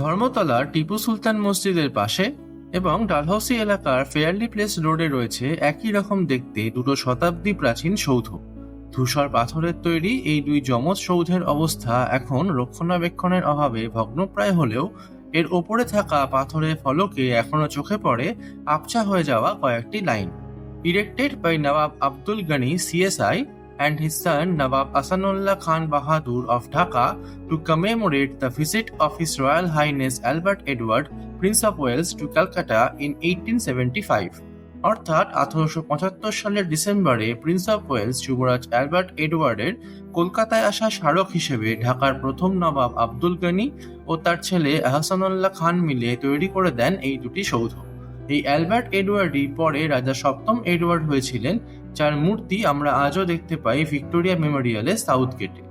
ধর্মতলার টিপু সুলতান মসজিদের পাশে এবং ডালহৌসি এলাকার ফেয়ারলি প্লেস রোডে রয়েছে একই রকম দেখতে দুটো শতাব্দী প্রাচীন সৌধ। ধূসর পাথরের তৈরি এই দুই যমজ সৌধের অবস্থা এখন রক্ষণাবেক্ষণের অভাবে ভগ্নপ্রায় হলেও এর ওপরে থাকা পাথরের ফলকে এখনো চোখে পড়ে আবছা হয়ে যাওয়া কয়েকটি line. Erected by Nawab Abdul Ghani CSI and his son Nawab Ahsanullah Khan Bahadur of Dhaka to commemorate the visit of His Royal Highness Albert Edward, Prince of Wales to Calcutta in 1875. অর্থাৎ 1875 সালের ডিসেম্বরে prince of Wales যুবরাজ Albert এডওয়ার্ডের কলকাতায় আসা স্মারক হিসেবে ঢাকার প্রথম নবাব আব্দুল গনি ও তার ছেলে আহসানুল্লাহ খান মিলে তৈরি করে দেন এই দুটি সৌধ। এই অ্যালবার্ট এডওয়ার্ডই পরে রাজা সপ্তম এডওয়ার্ড হয়েছিলেন, যার মূর্তি আমরা আজও দেখতে পাই ভিক্টোরিয়া মেমোরিয়ালে সাউথ গেটে।